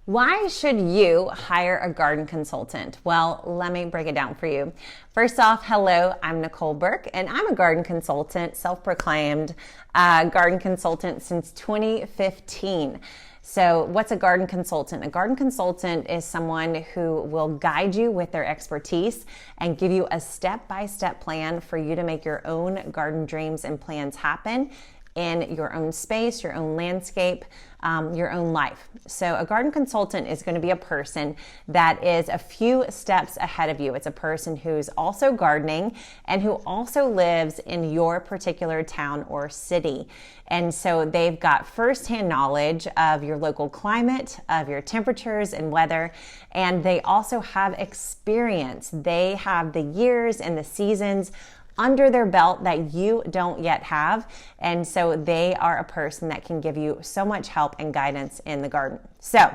Why should you hire a garden consultant? Well, let me break it down for you. First off, hello, I'm Nicole Burke, and I'm a garden consultant, self-proclaimed garden consultant since 2015. So what's a garden consultant? A garden consultant is someone who will guide you with their expertise and give you a step-by-step plan for you to make your own garden dreams and plans happen in your own space, your own landscape, your own life. So a garden consultant is going to be a person that is a few steps ahead of you. It's a person who's also gardening and who also lives in your particular town or city. And so they've got firsthand knowledge of your local climate, of your temperatures and weather, and they also have experience. They have the years and the seasons under their belt that you don't yet have. And so they are a person that can give you so much help and guidance in the garden. So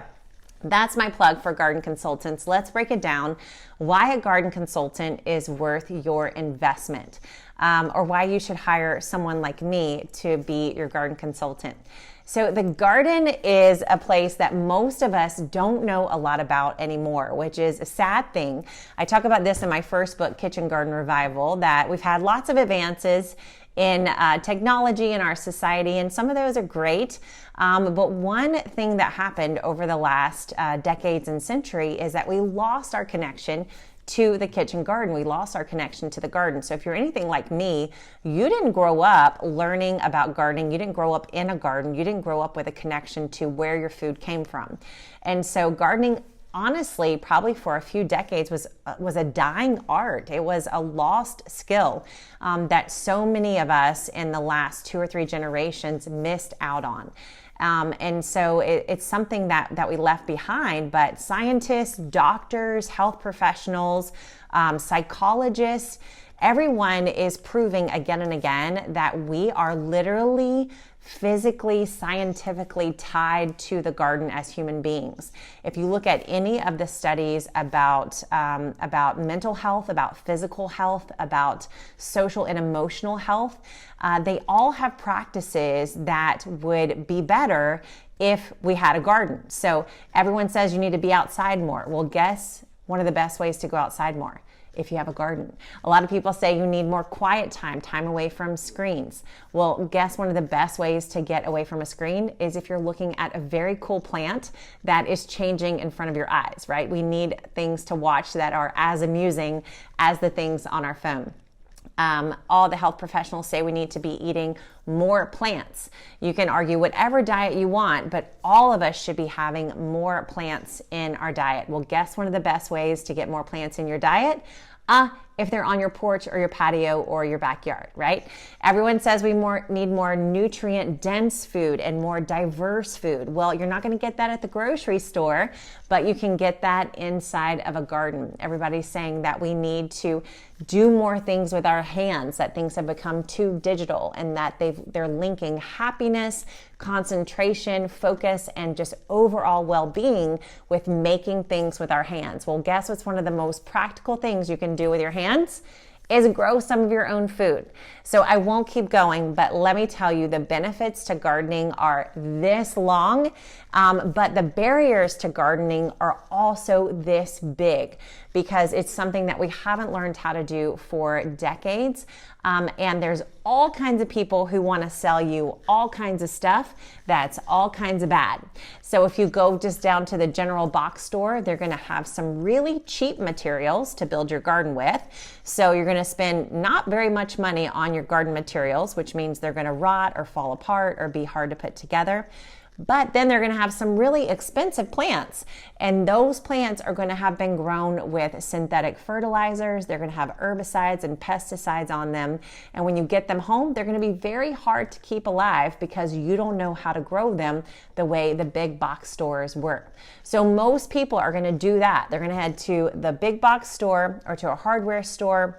that's my plug for garden consultants. Let's break it down why a garden consultant is worth your investment, or why you should hire someone like me to be your garden consultant. So the garden is a place that most of us don't know a lot about anymore, which is a sad thing. I talk about this in my first book, Kitchen Garden Revival, that we've had lots of advances in technology in our society, and some of those are great. But one thing that happened over the last decades and century is that we lost our connection to the kitchen garden. We lost our connection to the garden. So if you're anything like me, you didn't grow up learning about gardening. You didn't grow up in a garden. You didn't grow up with a connection to where your food came from. And so gardening, honestly, probably for a few decades was a dying art. It was a lost skill that so many of us in the last 2 or 3 generations missed out on. And so it's something that we left behind, but scientists, doctors, health professionals, psychologists, everyone is proving again and again that we are literally physically, scientifically tied to the garden as human beings. If you look at any of the studies about mental health, about physical health, about social and emotional health, they all have practices that would be better if we had a garden. So everyone says you need to be outside more. Well, guess one of the best ways to go outside more? If you have a garden. A lot of people say you need more quiet time away from screens. Well, guess one of the best ways to get away from a screen is if you're looking at a very cool plant that is changing in front of your eyes, right? We need things to watch that are as amusing as the things on our phone. All the health professionals say we need to be eating more plants. You can argue whatever diet you want, but all of us should be having more plants in our diet. Well, guess one of the best ways to get more plants in your diet? If they're on your porch or your patio or your backyard, right? Everyone says we need more nutrient-dense food and more diverse food. Well, you're not going to get that at the grocery store, but you can get that inside of a garden. Everybody's saying that we need to do more things with our hands, that things have become too digital, and that they're linking happiness, concentration, focus, and just overall well-being with making things with our hands. Well, guess what's one of the most practical things you can do with your hands? Is grow some of your own food. So I won't keep going, but let me tell you, the benefits to gardening are this long, but the barriers to gardening are also this big, because it's something that we haven't learned how to do for decades. And there's all kinds of people who want to sell you all kinds of stuff that's all kinds of bad. So if you go just down to the general box store, they're going to have some really cheap materials to build your garden with. So you're going to spend not very much money on your garden materials, which means they're going to rot or fall apart or be hard to put together. But then they're going to have some really expensive plants, and those plants are going to have been grown with synthetic fertilizers. They're going to have herbicides and pesticides on them, and when you get them home, they're going to be very hard to keep alive because you don't know how to grow them the way the big box stores work. So most people are going to do that. They're going to head to the big box store or to a hardware store,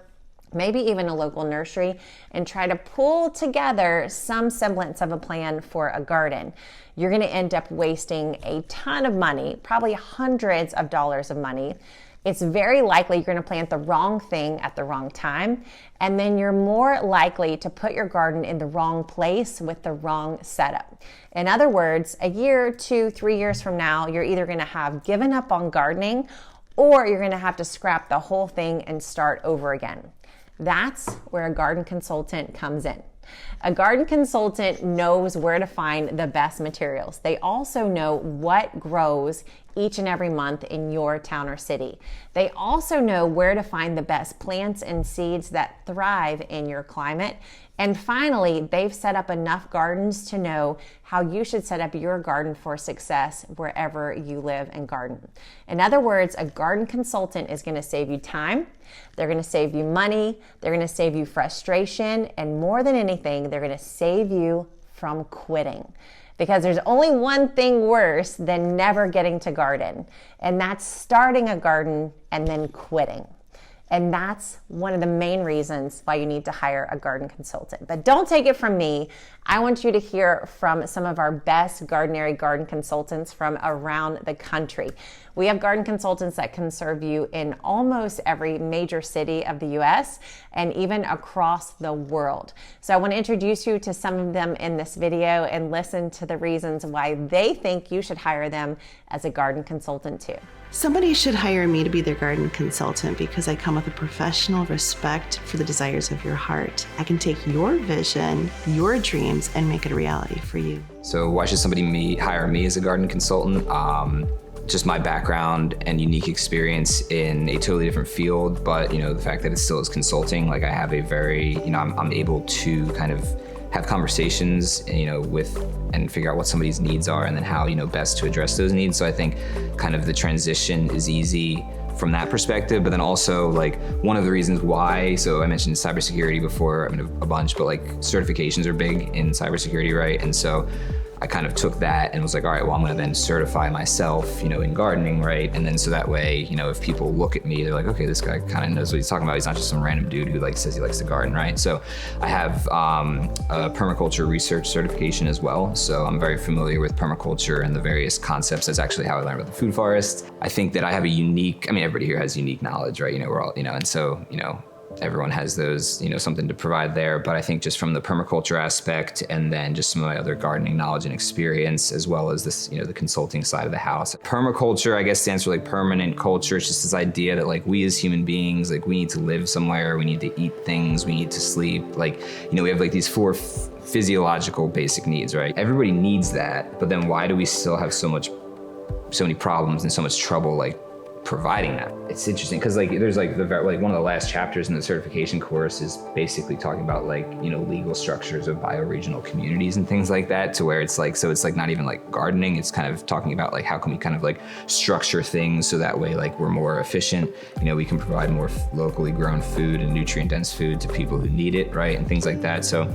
maybe even a local nursery, and try to pull together some semblance of a plan for a garden. You're going to end up wasting a ton of money, probably hundreds of dollars of money, it's very likely you're going to plant the wrong thing at the wrong time, and then you're more likely to put your garden in the wrong place with the wrong setup. In other words, a year, 2, 3 years from now, you're either going to have given up on gardening, or you're going to have to scrap the whole thing and start over again. That's where a garden consultant comes in. A garden consultant knows where to find the best materials. They also know what grows each and every month in your town or city. They also know where to find the best plants and seeds that thrive in your climate. And finally, they've set up enough gardens to know how you should set up your garden for success wherever you live and garden. In other words, a garden consultant is going to save you time, they're going to save you money, they're going to save you frustration, and more than anything, they're going to save you from quitting. Because there's only one thing worse than never getting to garden, and that's starting a garden and then quitting. And that's one of the main reasons why you need to hire a garden consultant. But don't take it from me. I want you to hear from some of our best Gardenary garden consultants from around the country. We have garden consultants that can serve you in almost every major city of the US and even across the world. So I want to introduce you to some of them in this video and listen to the reasons why they think you should hire them as a garden consultant too. Somebody should hire me to be their garden consultant because I come with a professional respect for the desires of your heart. I can take your vision, your dreams, and make it a reality for you. So why should somebody hire me as a garden consultant? Just my background and unique experience in a totally different field, but the fact that it still is consulting, like I have a very, I'm able to kind of have conversations, with and figure out what somebody's needs are and then how, best to address those needs. So I think kind of the transition is easy from that perspective, but then also like one of the reasons why, so I mentioned cybersecurity before, a bunch, but like certifications are big in cybersecurity, right? And so I kind of took that and was like, all right, well, I'm gonna then certify myself, in gardening, right? And then so that way, if people look at me, they're like, okay, this guy kind of knows what he's talking about. He's not just some random dude who says he likes to garden, right? So I have a permaculture research certification as well. So I'm very familiar with permaculture and the various concepts. That's actually how I learned about the food forest. I think that I have a unique, everybody here has unique knowledge, right? We're all, and so, everyone has those, something to provide there. But I think just from the permaculture aspect and then just some of my other gardening knowledge and experience, as well as this, the consulting side of the house. Permaculture, I guess, stands for permanent culture. It's just this idea that we as human beings, we need to live somewhere, we need to eat things, we need to sleep. We have these 4 physiological basic needs, right? Everybody needs that, but then why do we still have so many problems and so much trouble providing that? It's interesting because there's one of the last chapters in the certification course is basically talking about legal structures of bioregional communities and things like that, to where it's so it's not even gardening, it's kind of talking about how can we kind of structure things so that way we're more efficient, we can provide more locally grown food and nutrient dense food to people who need it, right? And things like that. So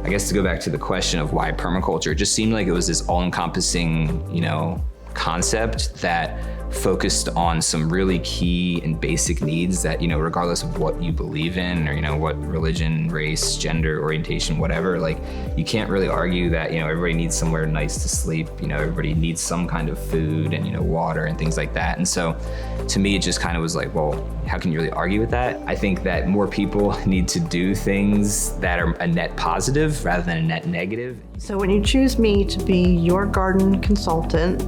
I guess to go back to the question of why permaculture, it just seemed like it was this all-encompassing concept that focused on some really key and basic needs that, regardless of what you believe in or, what religion, race, gender, orientation, whatever, you can't really argue that, everybody needs somewhere nice to sleep, everybody needs some kind of food and, water and things like that. And so to me, it just kind of was well, how can you really argue with that? I think that more people need to do things that are a net positive rather than a net negative. So when you choose me to be your garden consultant,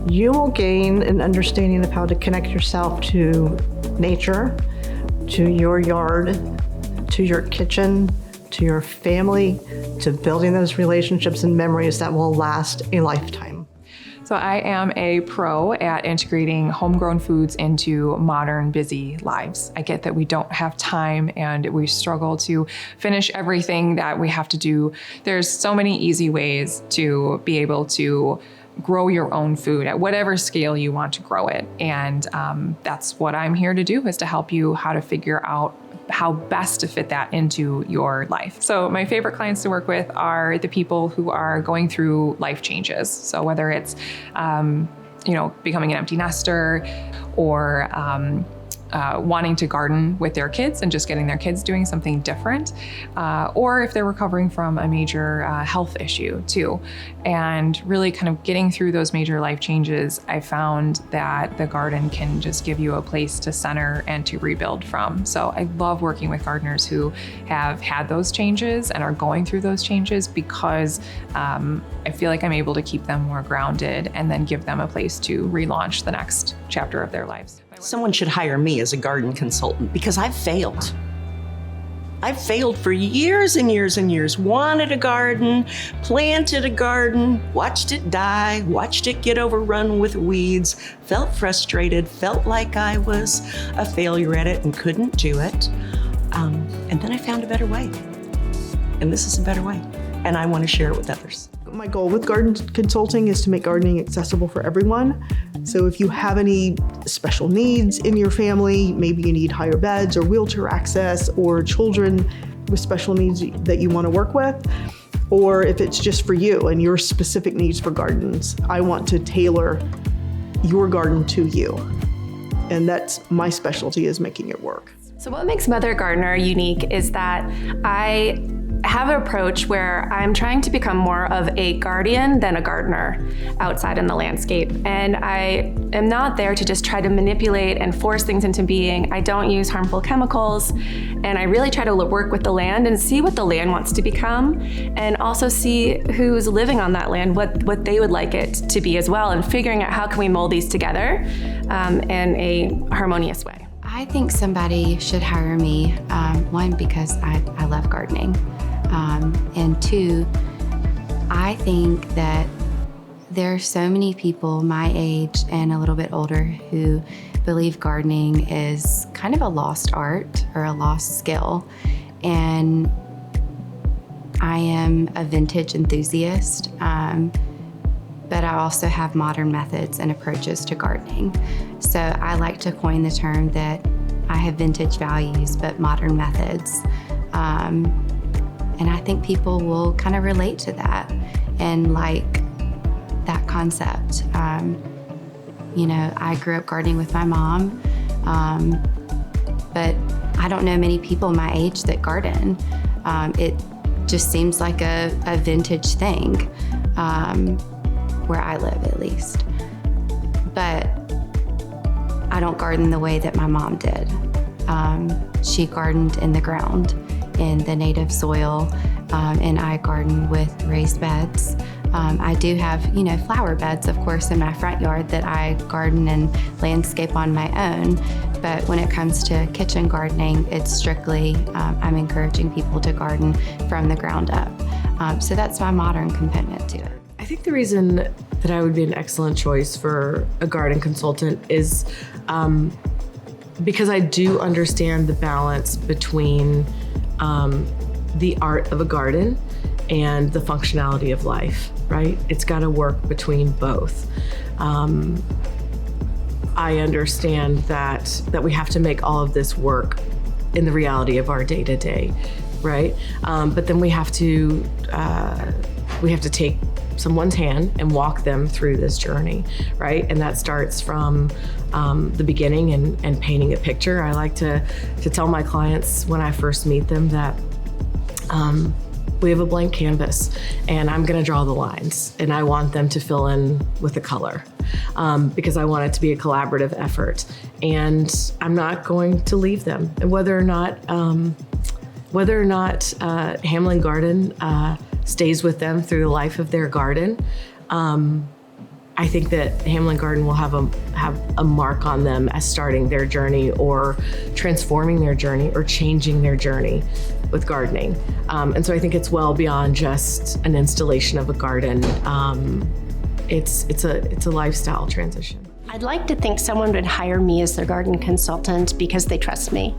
you will gain an understanding of how to connect yourself to nature, to your yard, to your kitchen, to your family, to building those relationships and memories that will last a lifetime. So I am a pro at integrating homegrown foods into modern, busy lives. I get that we don't have time and we struggle to finish everything that we have to do. There's so many easy ways to be able to grow your own food at whatever scale you want to grow it. And that's what I'm here to do, is to help you how to figure out how best to fit that into your life. So my favorite clients to work with are the people who are going through life changes. So whether it's, becoming an empty nester or wanting to garden with their kids and just getting their kids doing something different, or if they're recovering from a major health issue too. And really kind of getting through those major life changes, I found that the garden can just give you a place to center and to rebuild from. So I love working with gardeners who have had those changes and are going through those changes, because I feel like I'm able to keep them more grounded and then give them a place to relaunch the next chapter of their lives. Someone should hire me as a garden consultant because I've failed. I've failed for years and years and years. Wanted a garden, planted a garden, watched it die, watched it get overrun with weeds, felt frustrated, felt like I was a failure at it and couldn't do it. And then I found a better way. And this is a better way. And I want to share it with others. My goal with garden consulting is to make gardening accessible for everyone. So if you have any special needs in your family, maybe you need higher beds or wheelchair access, or children with special needs that you want to work with, or if it's just for you and your specific needs for gardens, I want to tailor your garden to you. And that's my specialty, is making it work. So what makes Mother Gardener unique is that I have an approach where I'm trying to become more of a guardian than a gardener outside in the landscape. And I am not there to just try to manipulate and force things into being. I don't use harmful chemicals, and I really try to work with the land and see what the land wants to become, and also see who's living on that land, what they would like it to be as well, and figuring out how can we mold these together in a harmonious way. I think somebody should hire me, one, because I love gardening, and two, I think that there are so many people my age and a little bit older who believe gardening is kind of a lost art or a lost skill, and I am a vintage enthusiast, but I also have modern methods and approaches to gardening. So I like to coin the term that I have vintage values, but modern methods. And I think people will kind of relate to that and like that concept. I grew up gardening with my mom, but I don't know many people my age that garden. It just seems like a vintage thing, where I live at least. But I don't garden the way that my mom did. She gardened in the ground, in the native soil, and I garden with raised beds. I do have, flower beds, of course, in my front yard that I garden and landscape on my own. But when it comes to kitchen gardening, it's strictly, I'm encouraging people to garden from the ground up. So that's my modern component to it. I think the reason that I would be an excellent choice for a garden consultant is because I do understand the balance between the art of a garden and the functionality of life, right? It's got to work between both. I understand that we have to make all of this work in the reality of our day-to-day, right? But then we have to take someone's hand and walk them through this journey, right? And that starts from the beginning and painting a picture. I like to tell my clients when I first meet them that we have a blank canvas and I'm gonna draw the lines and I want them to fill in with the color because I want it to be a collaborative effort, and I'm not going to leave them. And whether or not Hamlin Garden stays with them through the life of their garden, I think that Hamlin Garden will have a mark on them as starting their journey or transforming their journey or changing their journey with gardening. And so I think it's well beyond just an installation of a garden. It's a lifestyle transition. I'd like to think someone would hire me as their garden consultant because they trust me.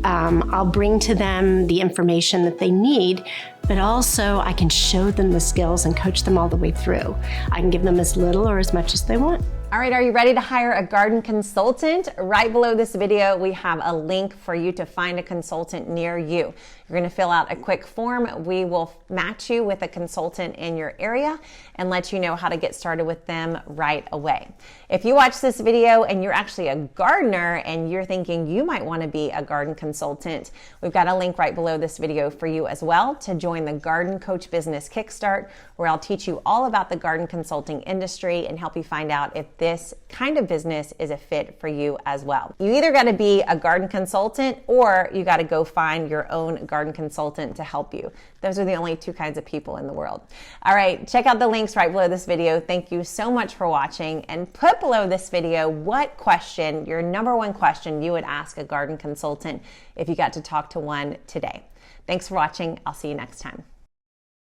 I'll bring to them the information that they need, but also I can show them the skills and coach them all the way through. I can give them as little or as much as they want. All right, are you ready to hire a garden consultant? Right below this video, we have a link for you to find a consultant near you. You're gonna fill out a quick form. We will match you with a consultant in your area and let you know how to get started with them right away. If you watch this video and you're actually a gardener and you're thinking you might want to be a garden consultant, we've got a link right below this video for you as well to join the Garden Coach Business Kickstart, where I'll teach you all about the garden consulting industry and help you find out if this kind of business is a fit for you as well. You either got to be a garden consultant or you got to go find your own garden consultant to help you. Those are the only two kinds of people in the world. All right, check out the links right below this video. Thank you so much for watching, and put below this video what question, your number one question you would ask a garden consultant if you got to talk to one today. Thanks for watching. I'll see you next time.